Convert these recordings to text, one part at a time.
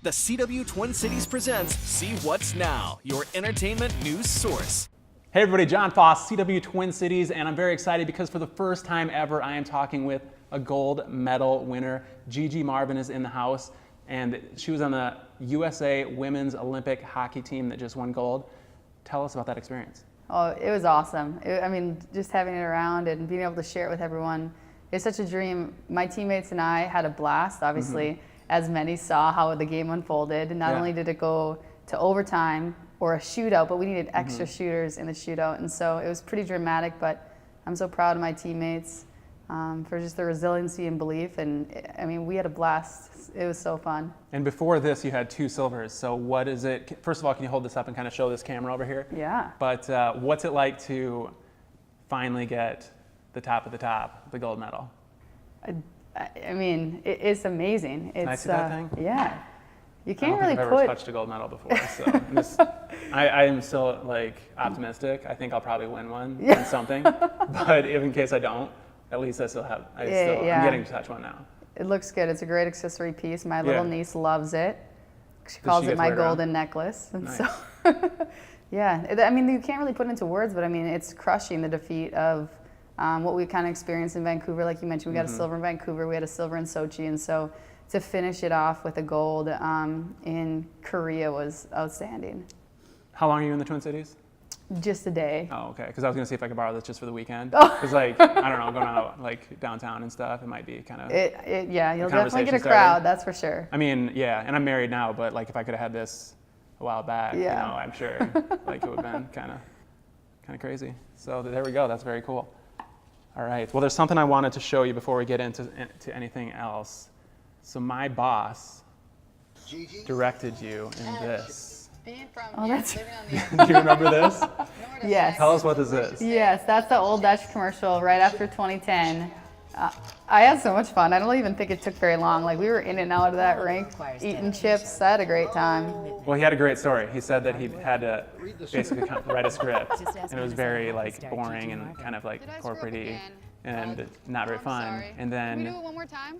The CW Twin Cities presents See What's Now, your entertainment news source. Hey everybody, John Foss, CW Twin Cities, and I'm very excited because for the first time ever, I am talking with a gold medal winner. GIGI MARVIN is in the house, and she was on the USA Women's Olympic hockey team that just won gold. Tell us about that experience. Oh, it was awesome. I mean, just having it around and being able to share it with everyone, it's such a dream. My teammates and I had a blast, obviously, as many saw how the game unfolded. And not only did it go to overtime or a shootout, but we needed extra shooters in the shootout. And so it was pretty dramatic, but I'm so proud of my teammates for just their resiliency and belief. And I mean, we had a blast. It was so fun. And before this, you had 2 silvers. So what is it? First of all, can you hold this up and kind of show this camera over here? Yeah. But what's it like to finally get the top of the top, the gold medal? I mean, it's amazing. It's, Can I see that thing? Yeah. You can't I don't really think I've ever touched a gold medal before, so I am still like optimistic. I think I'll probably win one, win something. But if in case I don't, at least I still have. I'm getting to touch one now. It looks good. It's a great accessory piece. My little niece loves it. She calls it my golden necklace. And so, yeah. I mean, you can't really put it into words, but I mean, it's crushing the defeat of what we kind of experienced in Vancouver. Like you mentioned, we got a silver in Vancouver. We had a silver in Sochi, and so to finish it off with a gold in Korea was outstanding. How long are you in the Twin Cities? Just a day. Oh, okay. Because I was gonna see if I could borrow this just for the weekend. Because like I don't know, going out like downtown and stuff, it might be kind of. Yeah, you'll definitely get a crowd. That's for sure. I mean, yeah, and I'm married now, but like if I could have had this a while back, you know, I'm sure like it would have been kind of crazy. So there we go. That's very cool. All right. Well, there's something I wanted to show you before we get into anything else. So my boss directed you in this. Oh, that's. Do you remember this? Yes. Tell us what this is. Yes, that's the old Dutch commercial right after 2010. I had so much fun. I don't even think it took very long. Like we were in and out of that rink, eating chips. I had a great time. Well, he had a great story. He said that he had to basically write a script, and it was very like boring and kind of like corporate-y and not very fun. And then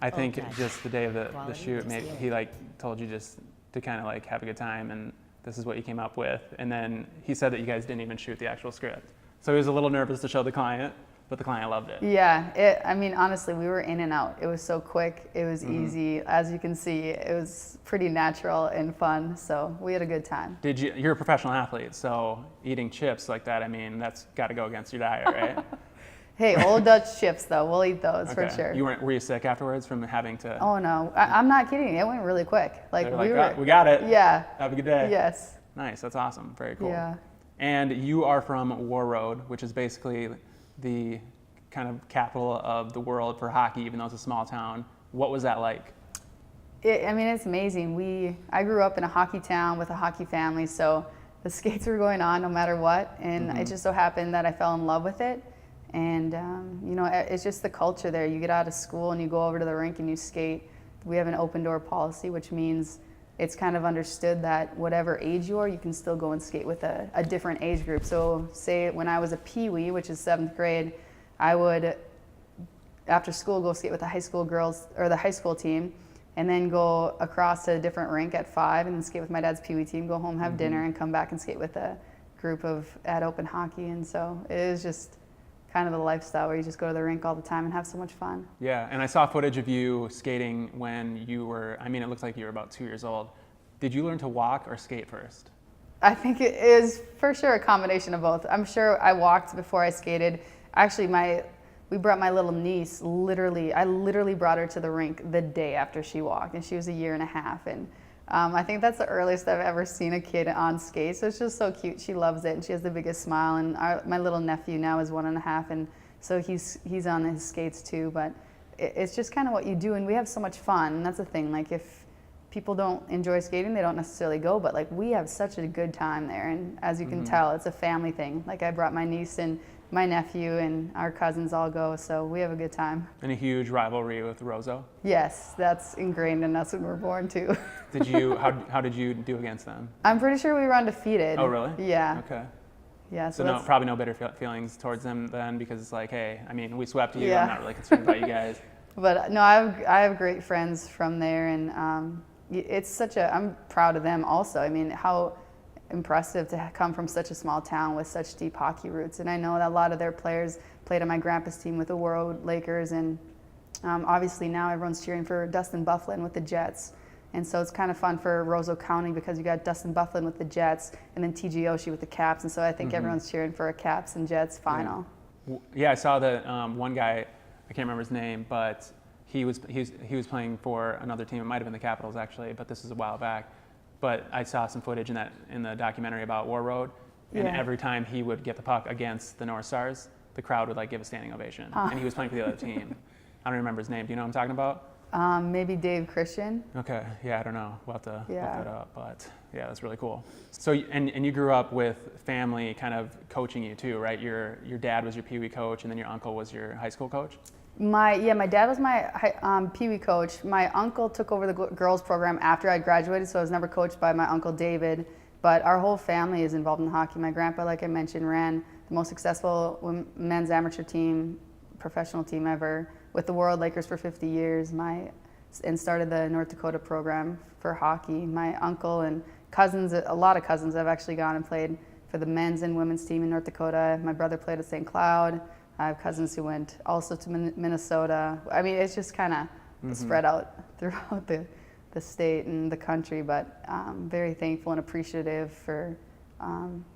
I think just the day of the shoot, maybe he like told you just to kind of like have a good time, and this is what you came up with. And then he said that you guys didn't even shoot the actual script, so he was a little nervous to show the client. But the client loved it. Yeah, I mean, honestly, we were in and out. It was so quick. It was easy. As you can see, it was pretty natural and fun. So we had a good time. You're a professional athlete, so eating chips like that, I mean, that's got to go against your diet, right? Hey, old Dutch chips, though. We'll eat those for sure. Were you sick afterwards from having to? Oh, no. I'm not kidding. It went really quick. Like we got it. Yeah. Have a good day. Yes. Nice. That's awesome. Very cool. Yeah. And you are from Warroad, which is basically the kind of capital of the world for hockey, even though it's a small town. What was that like? I mean, it's amazing. I grew up in a hockey town with a hockey family, so the skates were going on no matter what, and it just so happened that I fell in love with it. And you know, it's just the culture there. You get out of school and you go over to the rink and you skate. We have an open door policy, which means it's kind of understood that whatever age you are, you can still go and skate with a different age group. So say when I was a peewee, which is 7th grade, I would, after school, go skate with the high school girls or the high school team, and then go across to a different rink at 5 and then skate with my dad's peewee team, go home, have dinner, and come back and skate with a group at open hockey. And so it is just kind of the lifestyle where you just go to the rink all the time and have so much fun. Yeah, and I saw footage of you skating when you were, I mean, it looks like you were about 2 years old. Did you learn to walk or skate first? I think it is for sure a combination of both. I'm sure I walked before I skated. Actually, we brought my little niece, I literally brought her to the rink the day after she walked, and she was 1.5 years. And I think that's the earliest I've ever seen a kid on skates. So it's just so cute. She loves it, and she has the biggest smile. And my little nephew now is 1.5, and so he's on his skates too. But it's just kind of what you do, and we have so much fun. And that's the thing. Like if people don't enjoy skating, they don't necessarily go. But like we have such a good time there, and as you can tell, it's a family thing. Like I brought my niece and my nephew and our cousins all go, so we have a good time. And a huge rivalry with Roseau? Yes, that's ingrained in us when we're born too. How did you do against them? I'm pretty sure we were undefeated. Oh, really? Yeah. Okay. Yeah. So probably no bitter feelings towards them then, because it's like, hey, I mean, we swept you. I'm not really concerned about you guys. But no, I have great friends from there, and it's such a, I'm proud of them also. I mean, how impressive to come from such a small town with such deep hockey roots. And I know that a lot of their players played on my grandpa's team with the Warroad Lakers, and obviously now everyone's cheering for Dustin Byfuglien with the Jets. And so it's kind of fun for Roseau County because you got Dustin Byfuglien with the Jets and then TJ Oshie with the Caps. And so I think everyone's cheering for a Caps and Jets final. Yeah, I saw that one guy, I can't remember his name, but he was playing for another team. It might have been the Capitals actually, but this is a while back. But I saw some footage in the documentary about Warroad, and every time he would get the puck against the North Stars, the crowd would like give a standing ovation. And he was playing for the other team. I don't remember his name. Do you know what I'm talking about? Maybe Dave Christian. Okay, yeah, I don't know. We'll have to look that up, but yeah, that's really cool. So, and you grew up with family kind of coaching you too, right? Your dad was your Pee Wee coach, and then your uncle was your high school coach? My dad was my Pee Wee coach. My uncle took over the girls program after I graduated, so I was never coached by my uncle David. But our whole family is involved in hockey. My grandpa, like I mentioned, ran the most successful men's amateur team, professional team ever, with the Warroad Lakers for 50 years. And started the North Dakota program for hockey. My uncle and cousins, a lot of cousins, have actually gone and played for the men's and women's team in North Dakota. My brother played at St. Cloud. I have cousins who went also to Minnesota. I mean, it's just kind of spread out throughout the state and the country, but I'm very thankful and appreciative for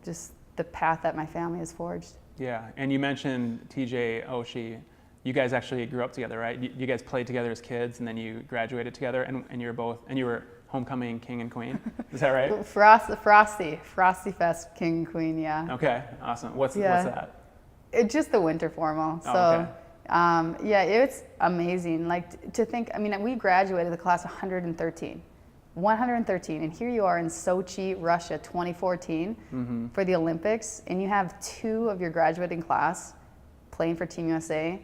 just the path that my family has forged. Yeah, and you mentioned TJ Oshie. You guys actually grew up together, right? You guys played together as kids, and then you graduated together, and you were homecoming king and queen. Is that right? Frosty Fest king and queen, yeah. Okay, awesome. What's that? It's just the winter formal. So, yeah, it's amazing. Like to think, I mean, we graduated the class 113, and here you are in Sochi, Russia, 2014 for the Olympics, and you have 2 of your graduating class playing for Team USA.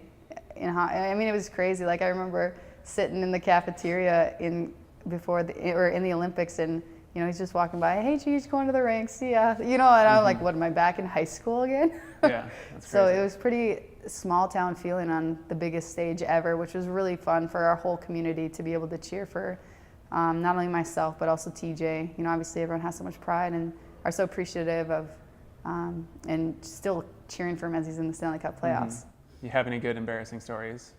I mean, it was crazy. Like I remember sitting in the cafeteria in the Olympics, and you know, he's just walking by. Hey, Gigi, going to the rink. See ya. You know, and I'm like, what, am I back in high school again? Yeah, that's crazy. So it was pretty small town feeling on the biggest stage ever, which was really fun for our whole community to be able to cheer for not only myself, but also TJ. You know, obviously everyone has so much pride and are so appreciative of and still cheering for him as he's in the Stanley Cup playoffs. You have any good embarrassing stories?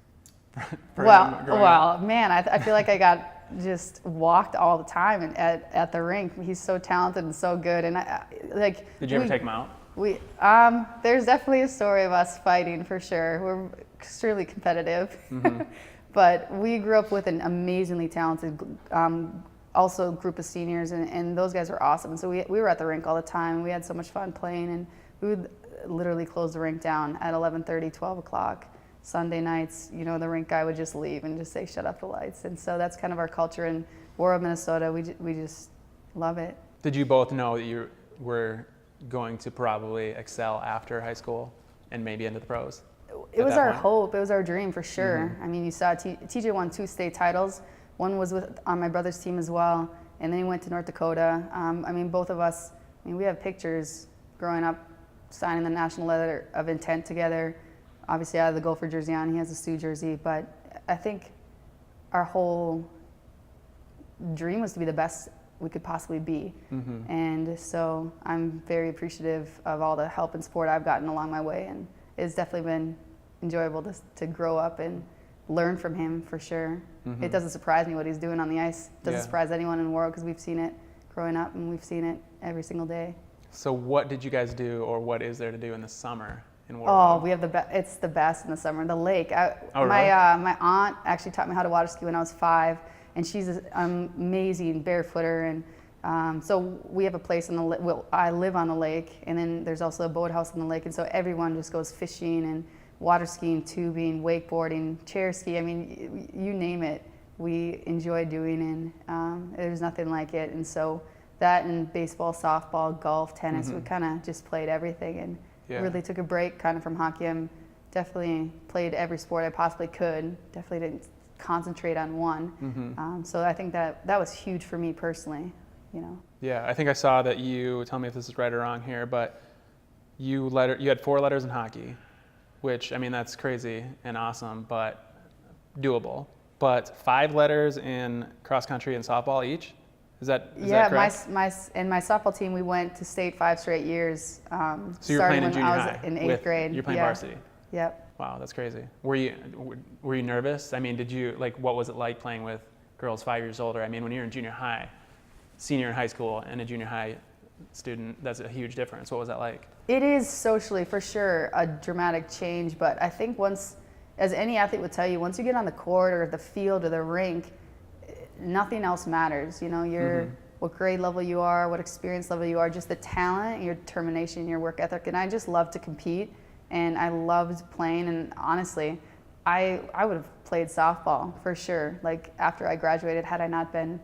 Well, man, I feel like I got just walked all the time at the rink. He's so talented and so good, and Did you ever take him out? There's definitely a story of us fighting for sure. We're extremely competitive, but we grew up with an amazingly talented, also group of seniors, and those guys were awesome. And so we were at the rink all the time. We had so much fun playing, and we would literally close the rink down at 11:30, 12 o'clock. Sunday nights, you know, the rink guy would just leave and just say, shut up the lights. And so that's kind of our culture in Warroad, Minnesota. We just love it. Did you both know that you were going to probably excel after high school and maybe into the pros? It was our hope. It was our dream for sure. I mean, you saw TJ won 2 state titles. One was on my brother's team as well. And then he went to North Dakota. I mean, both of us, we have pictures growing up signing the national letter of intent together. Obviously, I have the Gopher jersey on. He has a Sioux jersey. But I think our whole dream was to be the best we could possibly be. And so I'm very appreciative of all the help and support I've gotten along my way. And it's definitely been enjoyable to grow up and learn from him for sure. It doesn't surprise me what he's doing on the ice. It doesn't surprise anyone in the world because we've seen it growing up and we've seen it every single day. So what did you guys do, or what is there to do in the summer in Warroad? Oh, we have it's the best in the summer. The lake. My aunt actually taught me how to water ski when I was 5, and she's an amazing barefooter. And so we have a place I live on the lake, and then there's also a boathouse on the lake, and so everyone just goes fishing and water skiing, tubing, wakeboarding, chair ski. I mean, you name it, we enjoy doing, and there's nothing like it. And so that and baseball, softball, golf, tennis, we kind of just played everything and really took a break kind of from hockey. I definitely played every sport I possibly could. Definitely didn't concentrate on one. So I think that was huge for me personally, you know. Yeah, I think I saw that you, tell me if this is right or wrong here, but you had 4 letters in hockey, which, I mean, that's crazy and awesome, but doable. but 5 letters in cross country and softball each. Is that correct? my softball team, we went to state 5 straight years. So you were playing in junior high. I was in 8th grade. You're playing varsity. Yep. Wow, that's crazy. Were you nervous? I mean, did you what was it like playing with girls 5 years older? I mean, when you're in junior high, senior in high school, and a junior high student, that's a huge difference. What was that like? It is socially, for sure, a dramatic change, but I think as any athlete would tell you, once you get on the court or the field or the rink, nothing else matters. You know, what grade level you are, what experience level you are, just the talent, your determination, your work ethic. And I just love to compete, and I loved playing. And honestly, I would have played softball for sure. Like after I graduated, had I not been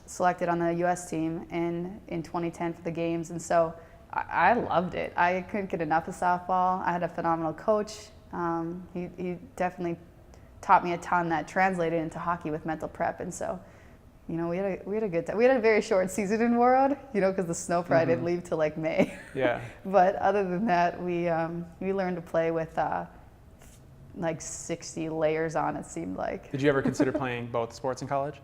selected on the U.S. team in 2010 for the games. And so I loved it. I couldn't get enough of softball. I had a phenomenal coach. He definitely taught me a ton that translated into hockey with mental prep. And so, you know, we had a good time. We had a very short season in Warroad, you know, because the snow probably didn't leave till like May. Yeah. But other than that, we learned to play with like 60 layers on, it seemed like. Did you ever consider playing both sports in college?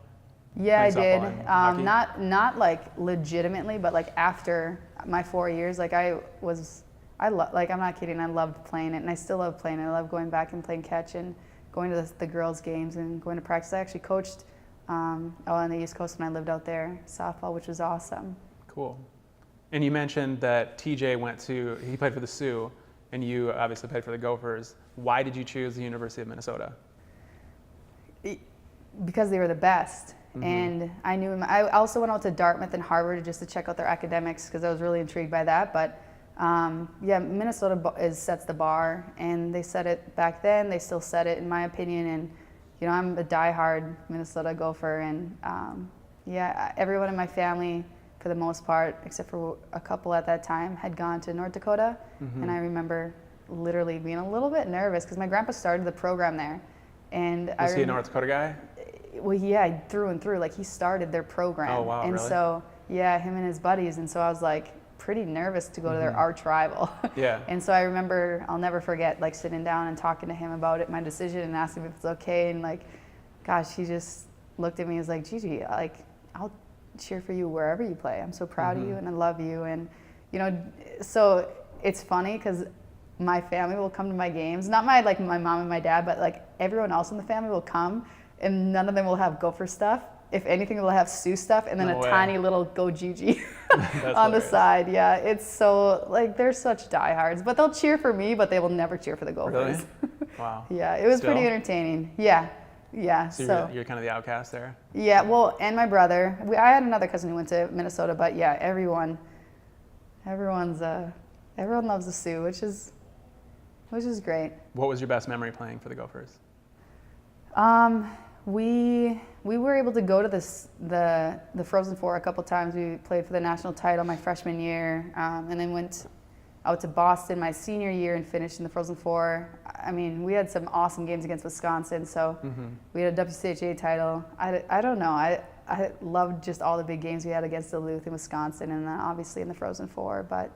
Yeah, I did. Hockey? Not like legitimately, but like after my 4 years, like I'm not kidding. I loved playing it, and I still love playing it. I love going back and playing catch and going to the girls' games and going to practice. I actually coached on the East Coast when I lived out there, softball, which was awesome. Cool. And you mentioned that TJ he played for the Sioux, and you obviously played for the Gophers. Why did you choose the University of Minnesota? Because they were the best. And I knew I also went out to Dartmouth and Harvard just to check out their academics because I was really intrigued by that. But Minnesota sets the bar, and they set it back then. They still set it, in my opinion. And you know, I'm a diehard Minnesota Gopher, and everyone in my family, for the most part, except for a couple at that time, had gone to North Dakota. And I remember literally being a little bit nervous because my grandpa started the program there. And Was he a North Dakota guy? Well, yeah, through and through. Like, he started their program. Oh, wow, and really? so, yeah, him and his buddies. And so I was like pretty nervous to go to their arch rival. Yeah. And so I remember, I'll never forget, like sitting down and talking to him about it, my decision, and asking him if it's okay. And like, gosh, he just looked at me and was like, Gigi, like, I'll cheer for you wherever you play. I'm so proud of you and I love you. And, you know, so it's funny because my family will come to my games. Not my mom and my dad, but like everyone else in the family will come, and none of them will have Gopher stuff. If anything, they'll have Sioux stuff, and then a tiny little Go Gigi on the side. Yeah, it's so, like, they're such diehards. But they'll cheer for me, but they will never cheer for the Gophers. Really? Wow. Yeah, it was pretty entertaining. Yeah. So you're kind of the outcast there? Yeah, well, and my brother. I had another cousin who went to Minnesota, but yeah, everyone loves the Sioux, which is great. What was your best memory playing for the Gophers? We were able to go to the Frozen Four a couple times. We played for the national title my freshman year, and then went out to Boston my senior year and finished in the Frozen Four. I mean, we had some awesome games against Wisconsin, so we had a WCHA title. I don't know. I loved just all the big games we had against Duluth and Wisconsin, and then obviously in the Frozen Four. But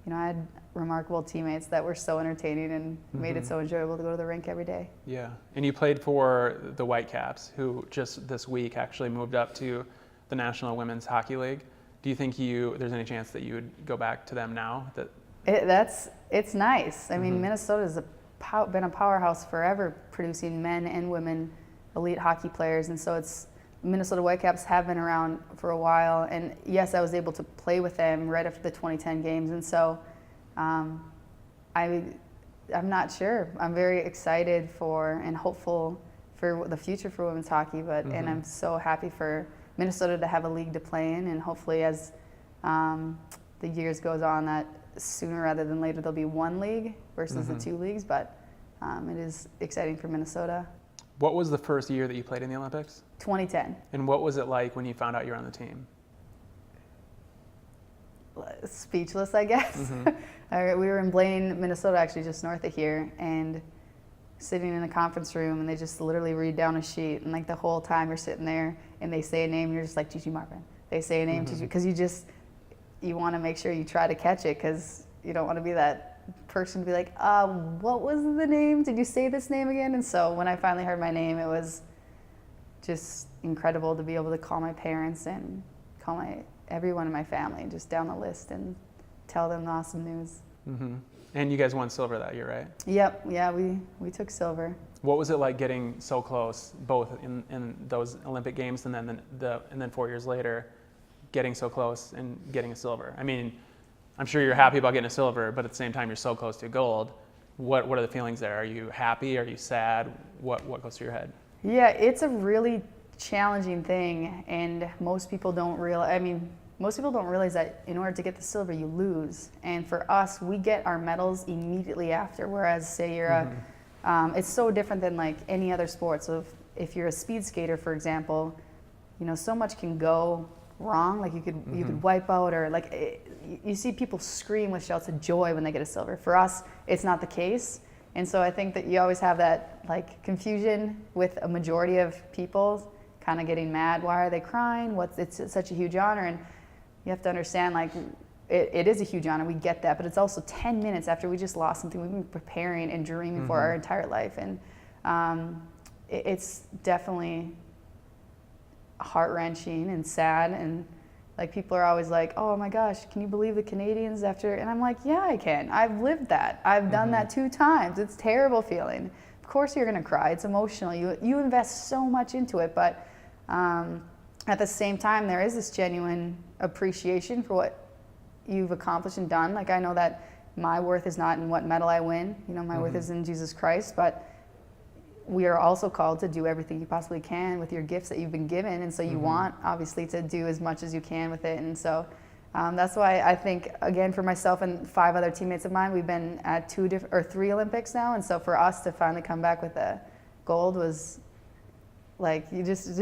you know, I had remarkable teammates that were so entertaining and made it so enjoyable to go to the rink every day. Yeah, and you played for the Whitecaps, who just this week actually moved up to the National Women's Hockey League. Do you think there's any chance that you would go back to them now? It's nice. I mean, Minnesota's been a powerhouse forever, producing men and women elite hockey players, and so Minnesota Whitecaps have been around for a while, and yes, I was able to play with them right after the 2010 games, and so I'm not sure. I'm very excited for and hopeful for the future for women's hockey, and I'm so happy for Minnesota to have a league to play in, and hopefully as the years goes on, that sooner rather than later there'll be one league versus the two leagues, but it is exciting for Minnesota. What was the first year that you played in the Olympics? 2010. And what was it like when you found out you were on the team? Speechless, I guess. We were in Blaine, Minnesota, actually just north of here, and sitting in a conference room, and they just literally read down a sheet, and like the whole time you're sitting there, and they say a name, and you're just like, GIGI Marvin. They say a name, because you want to make sure you try to catch it, because you don't want to be that person to be like, what was the name? Did you say this name again? And so when I finally heard my name, it was just incredible to be able to call my parents and call everyone in my family just down the list and tell them the awesome news. Mm-hmm. And you guys won silver that year, right? Yep, yeah, we took silver. What was it like getting so close, both in those Olympic Games and then 4 years later, getting so close and getting a silver? I mean, I'm sure you're happy about getting a silver, but at the same time, you're so close to gold. What are the feelings there? Are you happy? Are you sad? What goes through your head? Yeah, it's a really challenging thing, and most people don't realize that in order to get the silver, you lose. And for us, we get our medals immediately after, whereas say you're it's so different than like any other sport. So if you're a speed skater, for example, so much can go wrong. Like you could wipe out, or like you see people scream with shouts of joy when they get a silver. For us, it's not the case. And so I think that you always have that like confusion with a majority of people kind of getting mad. Why are they crying? It's such a huge honor. And you have to understand, like, it is a huge honor. We get that, but it's also 10 minutes after we just lost something we've been preparing and dreaming for our entire life. And it's definitely heart-wrenching and sad. And like people are always like, oh my gosh, can you believe the Canadians after? And I'm like, yeah, I can. I've lived that. I've done that 2 times. It's a terrible feeling. Of course you're gonna cry. It's emotional. You invest so much into it, but at the same time, there is this genuine appreciation for what you've accomplished and done. Like I know that my worth is not in what medal I win. My worth is in Jesus Christ, but we are also called to do everything you possibly can with your gifts that you've been given. And so you want, obviously, to do as much as you can with it. And so that's why I think, again, for myself and 5 other teammates of mine, we've been at 3 Olympics now. And so for us to finally come back with a gold was like, you just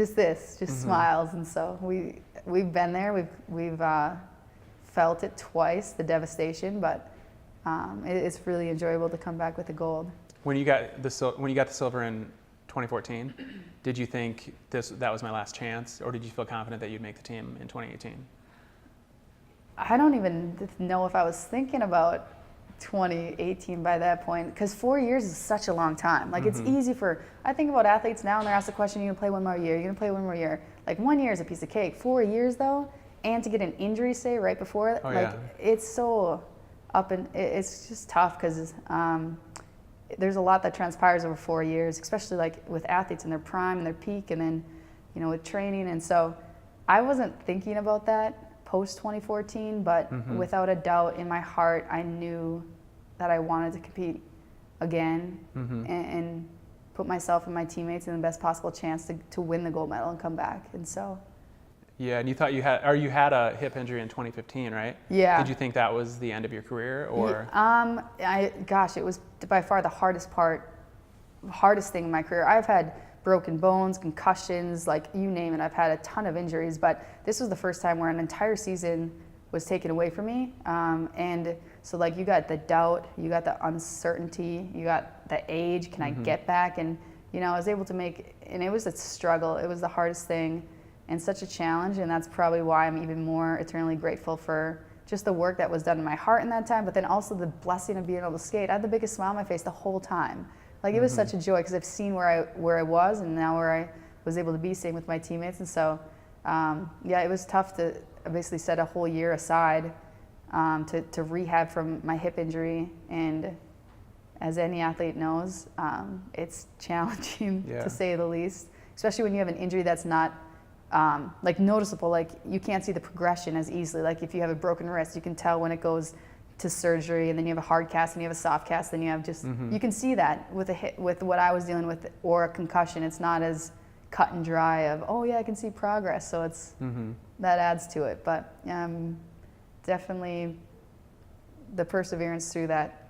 smiles. And so we've been there. We've felt it twice, the devastation, but it's really enjoyable to come back with the gold. When you got the silver in 2014, did you think that was my last chance, or did you feel confident that you'd make the team in 2018? I don't even know if I was thinking about 2018 by that point, because 4 years is such a long time. Like it's easy I think about athletes now and they're asked the question, you're gonna play 1 more year, you're gonna play 1 more year. Like 1 year is a piece of cake. 4 years though, and to get an injury, say, right before it, it's so it's just tough because there's a lot that transpires over 4 years, especially like with athletes in their prime and their peak, and then, with training. And so I wasn't thinking about that post 2014, but without a doubt in my heart, I knew that I wanted to compete again and put myself and my teammates in the best possible chance to win the gold medal and come back. And so. Yeah, and you thought you had a hip injury in 2015, right? Yeah. Did you think that was the end of your career, or? It was by far the hardest thing in my career. I've had broken bones, concussions, like you name it. I've had a ton of injuries, but this was the first time where an entire season was taken away from me. And so like you got the doubt, you got the uncertainty, you got the age, can I get back? And I was able to and it was a struggle. It was the hardest thing and such a challenge, and that's probably why I'm even more eternally grateful for just the work that was done in my heart in that time, but then also the blessing of being able to skate. I had the biggest smile on my face the whole time. Like it was such a joy because I've seen where I was and now where I was able to be, same with my teammates. And so, it was tough to basically set a whole year aside to rehab from my hip injury. And as any athlete knows, it's challenging to say the least, especially when you have an injury that's not like noticeable. Like you can't see the progression as easily. Like if you have a broken wrist, you can tell when it goes to surgery, and then you have a hard cast and you have a soft cast, then you have just you can see that with with what I was dealing with, or a concussion. It's not as cut and dry of, oh yeah, I can see progress. So it's that adds to it. But definitely the perseverance through that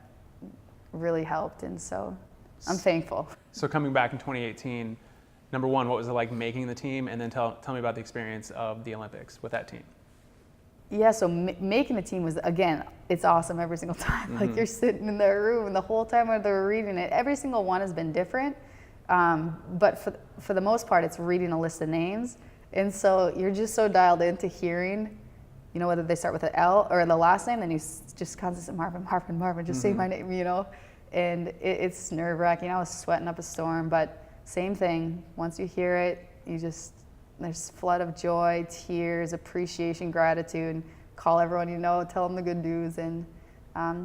really helped, and so I'm thankful. So coming back in 2018, number one, what was it like making the team? And then tell me about the experience of the Olympics with that team. Yeah, so making the team was, again, it's awesome every single time. Like you're sitting in their room and the whole time when they're reading it, every single one has been different. But for the most part, it's reading a list of names. And so you're just so dialed into hearing you know, whether they start with an L or the last name, then you just constantly Marvin, Marvin, Marvin, just say my name, you know. And it's nerve-wracking. I was sweating up a storm, but same thing. Once you hear it, there's flood of joy, tears, appreciation, gratitude. Call everyone you know, tell them the good news. And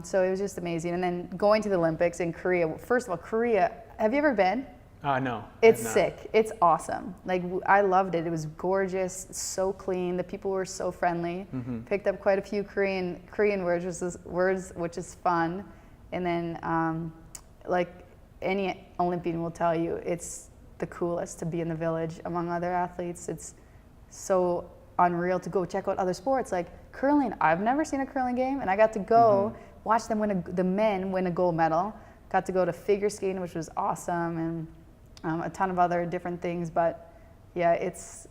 so it was just amazing. And then going to the Olympics in Korea. First of all, Korea, have you ever been? No. It's sick. It's awesome. Like, I loved it. It was gorgeous, so clean. The people were so friendly. Picked up quite a few Korean words, which is fun. And then, like any Olympian will tell you, it's the coolest to be in the village among other athletes. It's so unreal to go check out other sports. Like curling, I've never seen a curling game, and I got to go watch them the men win a gold medal. Got to go to figure skating, which was awesome, and a ton of other different things. But yeah, it's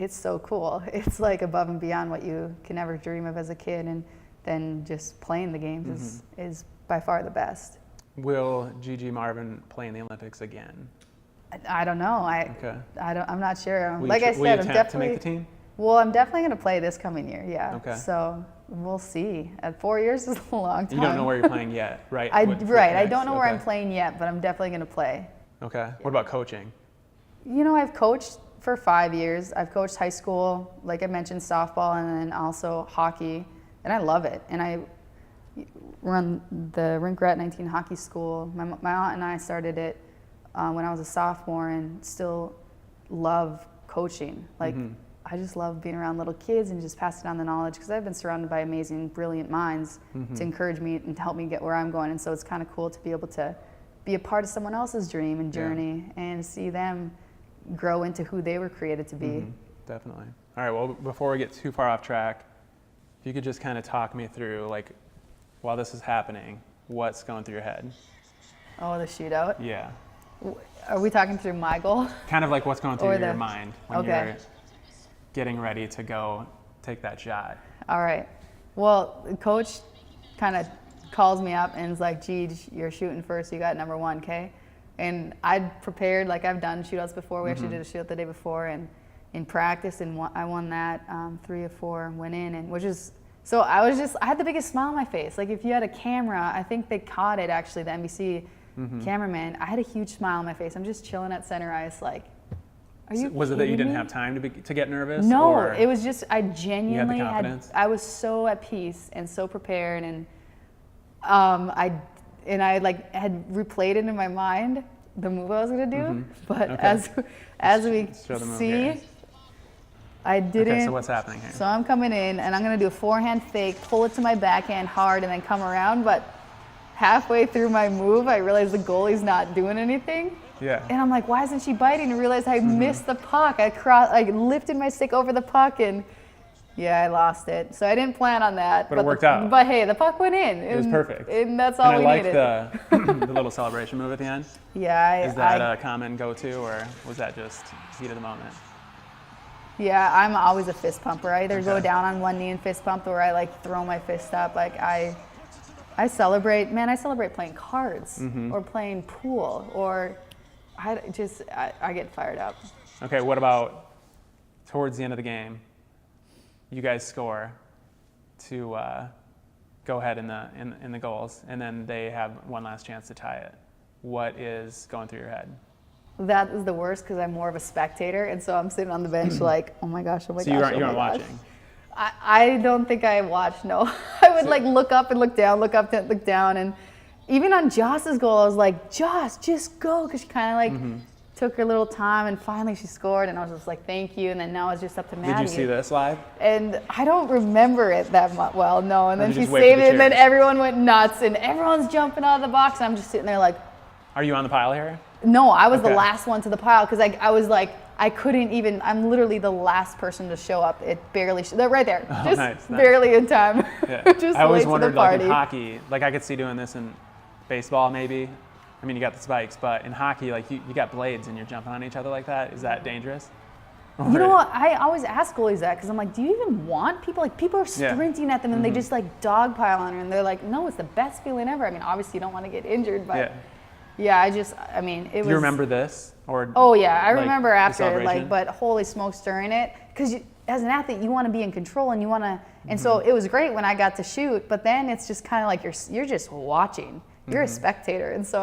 so cool. It's like above and beyond what you can ever dream of as a kid, and then just playing the games is by far the best. Will Gigi Marvin play in the Olympics again? I don't know. I'm not sure. Will like I will you said, I'm attempt definitely to make the team? Well, I'm definitely going to play this coming year. Yeah. Okay. So we'll see. 4 years is a long time. You don't know where you're playing yet, right? I don't know where I'm playing yet, but I'm definitely going to play. Okay. What about coaching? You know, I've coached for 5 years. I've coached high school, like I mentioned, softball, and then also hockey, and I love it. And I run the Rink Rat 19 hockey school. My aunt and I started it when I was a sophomore, and still love coaching. Like, I just love being around little kids and just passing down the knowledge, because I've been surrounded by amazing, brilliant minds to encourage me and to help me get where I'm going. And so it's kind of cool to be able to be a part of someone else's dream and journey and see them grow into who they were created to be. Definitely. All right, well, before we get too far off track, if you could just kind of talk me through, like, while this is happening, what's going through your head? Oh, the shootout? Yeah. Are we talking through my goal? Kind of like what's going through your mind when Okay. you're getting ready to go take that shot. All right. Well, the coach kind of calls me up and is like, Gigi, you're shooting first. You got number 1, okay? And I'd prepared, like I've done shootouts before. We actually did a shootout the day before, and in practice, and I won that 3 of 4, went in, and which is, so I had the biggest smile on my face. Like, if you had a camera, I think they caught it actually, the NBC cameraman. I had a huge smile on my face. I'm just chilling at center ice, like, are you Was it that you kidding didn't me? have time to get nervous? No, or it was just, I genuinely you had the confidence? I was so at peace and so prepared, and I like had replayed it in my mind, the move I was gonna do, but as we see, I didn't. Okay, so what's happening here? So I'm coming in, and I'm gonna do a forehand fake, pull it to my backhand hard, and then come around, but halfway through my move, I realized the goalie's not doing anything. Yeah. And I'm like, why isn't she biting? And realized I missed the puck. I lifted my stick over the puck, and yeah, I lost it. So I didn't plan on that. But it worked out. But hey, the puck went in. It was perfect. And that's all and we I needed. like the little celebration move at the end. Yeah. Is that a common go-to, or was that just heat of the moment? Yeah, I'm always a fist pumper. I either go down on one knee and fist pump, or I like throw my fist up. Like I celebrate, man, I celebrate playing cards or playing pool, or I get fired up. Okay, what about towards the end of the game? You guys score to go ahead in the goals, and then they have one last chance to tie it. What is going through your head? That is the worst, because I'm more of a spectator, and so I'm sitting on the bench like, oh my gosh, oh my gosh. So you aren't watching? I don't think I watched, no. I would like look up and look down, look up and look down, and even on Joss's goal, I was like, Joss, just go, because she kind of like took her little time, and finally she scored, and I was just like, thank you, and then now it's just up to Maddie. Did you see this live? And I don't remember it that well, no, and then she you just wait saved for the it, and then cheers? everyone went nuts, and everyone's jumping out of the box, and I'm just sitting there like, Are you on the pile here? no, I was the Okay. last one to the pile, because I was like, I couldn't even, I'm literally the last person to show up. It barely, they're right there, just nice. barely in time. Yeah. Just I always late to wondered, the like party. in hockey, like I could see doing this in baseball maybe. I mean, you got the spikes, but in hockey, like you got blades and you're jumping on each other like that. Is that dangerous? You know what? I always ask goalies that, because I'm like, do you even want people? Like, people are sprinting at them, and they just like dogpile on her, and they're like, no, it's the best feeling ever. I mean, obviously you don't want to get injured, but yeah, I mean, it was. Do you remember this? Or Oh yeah, I like, remember the after, celebration? like, but holy smokes during it, because as an athlete, you want to be in control and you want to, and so it was great when I got to shoot, but then it's just kind of like you're just watching. You're a spectator. And so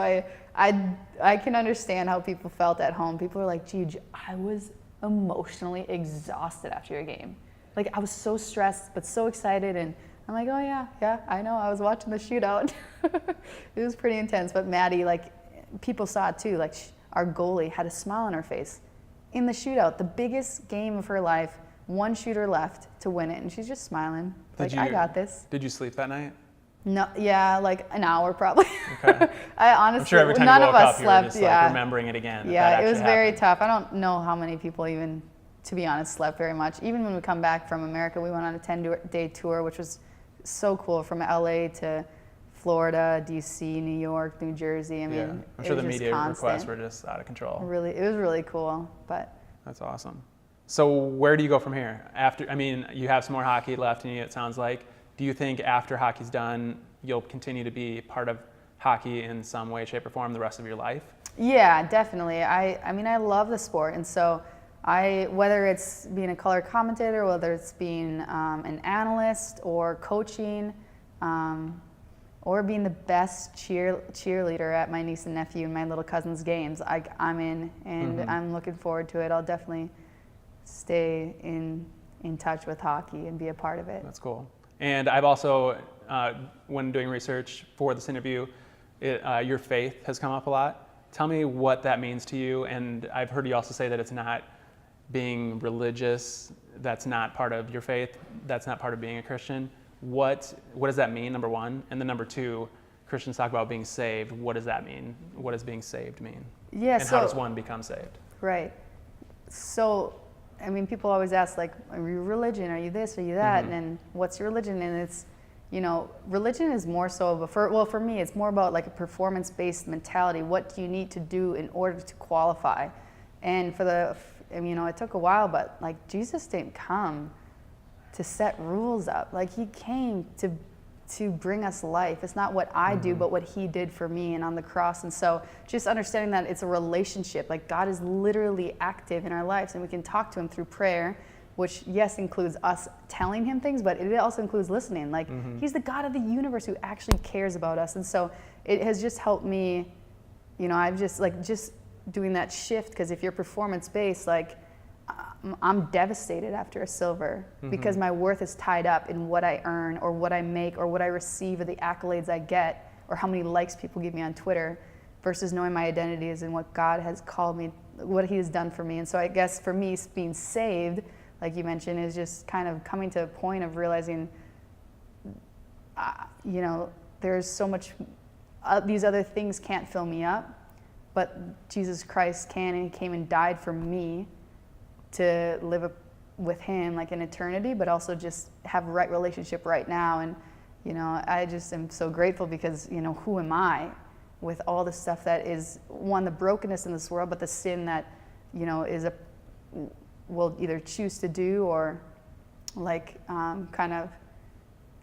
I can understand how people felt at home. People were like, Gigi, I was emotionally exhausted after your game. Like, I was so stressed, but so excited. And I'm like, oh yeah, I know. I was watching the shootout. It was pretty intense. But Maddie, like, people saw it too. Like, our goalie had a smile on her face in the shootout, the biggest game of her life, one shooter left to win it. And she's just smiling. I got this. Did you sleep that night? No, yeah, like an hour probably. Okay. I honestly, I'm sure every time none you woke of us up, slept. you were just like remembering it again. Yeah, it was very tough. I don't know how many people even, to be honest, slept very much. Even when we come back from America, we went on a 10-day tour, which was so cool, from LA to Florida, DC, New York, New Jersey. I mean, I'm sure the media requests were just out of control. Really, it was really cool. But that's awesome. So where do you go from here? After, I mean, you have some more hockey left in you, it sounds like. Do you think after hockey's done, you'll continue to be part of hockey in some way, shape, or form the rest of your life? Yeah, definitely. I mean, I love the sport, and so whether it's being a color commentator, whether it's being an analyst or coaching, or being the best cheerleader at my niece and nephew and my little cousin's games, I'm in, and I'm looking forward to it. I'll definitely stay in touch with hockey and be a part of it. That's cool. And I've also, when doing research for this interview, your faith has come up a lot. Tell me what that means to you. And I've heard you also say that it's not being religious, that's not part of your faith, that's not part of being a Christian. What does that mean, number one? And then number two, Christians talk about being saved. What does that mean? What does being saved mean? Yeah, and how does one become saved? Right. So, I mean, people always ask, like, are you religion? Are you this? Are you that? And then what's your religion? And it's, you know, religion is more so of for me, it's more about like a performance-based mentality. What do you need to do in order to qualify? And you know, it took a while, but like Jesus didn't come to set rules up. Like, he came to bring us life. It's not what I do, but what he did for me and on the cross. And so just understanding that it's a relationship, like God is literally active in our lives, and we can talk to him through prayer, which yes, includes us telling him things, but it also includes listening. Like, he's the God of the universe who actually cares about us. And so it has just helped me, you know, I've just doing that shift, because if you're performance-based, like, I'm devastated after a silver because my worth is tied up in what I earn or what I make or what I receive or the accolades I get or how many likes people give me on Twitter, versus knowing my identity is in what God has called me, what he has done for me. And so I guess for me, being saved, like you mentioned, is just kind of coming to a point of realizing, you know, there's so much, these other things can't fill me up, but Jesus Christ can, and he came and died for me to live with him like in eternity, but also just have a right relationship right now. And, you know, I just am so grateful because, you know, who am I with all the stuff that is, one, the brokenness in this world, but the sin that, you know, will either choose to do or like kind of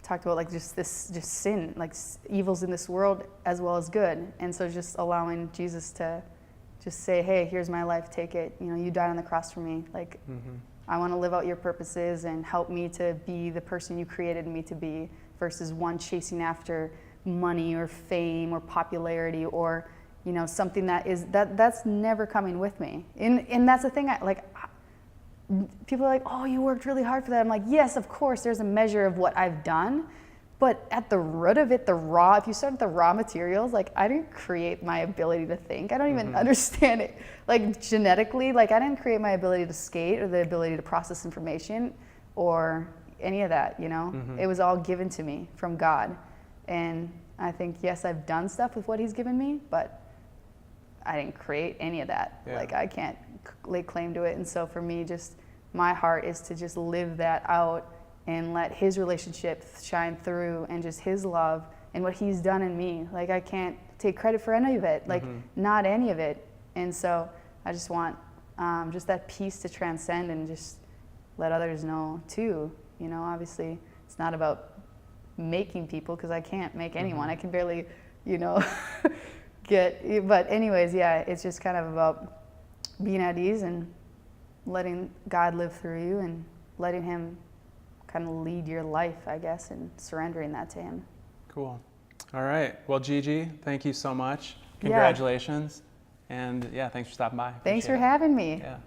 talked about like just sin, like evils in this world as well as good. And so just allowing Jesus to just say, hey, here's my life, take it. You know, you died on the cross for me. Like, I want to live out your purposes and help me to be the person you created me to be, versus one chasing after money or fame or popularity or, you know, something that's never coming with me. And that's the thing, people are like, oh, you worked really hard for that. I'm like, yes, of course, there's a measure of what I've done. But at the root of it, if you start at the raw materials, like, I didn't create my ability to think. I don't even understand it. Like, genetically, like, I didn't create my ability to skate or the ability to process information or any of that, you know? It was all given to me from God. And I think, yes, I've done stuff with what he's given me, but I didn't create any of that. Yeah. Like, I can't lay claim to it. And so for me, just my heart is to just live that out and let his relationship shine through, and just his love and what he's done in me. Like, I can't take credit for any of it, like not any of it. And so I just want just that peace to transcend and just let others know too. You know, obviously it's not about making people, because I can't make anyone. I can barely, you know, but anyways, yeah, it's just kind of about being at ease and letting God live through you and letting him kind of lead your life, I guess, and surrendering that to him. Cool. All right. Well, Gigi, thank you so much. Congratulations. And yeah, thanks for stopping by. Thanks for Appreciate it. having me. Yeah.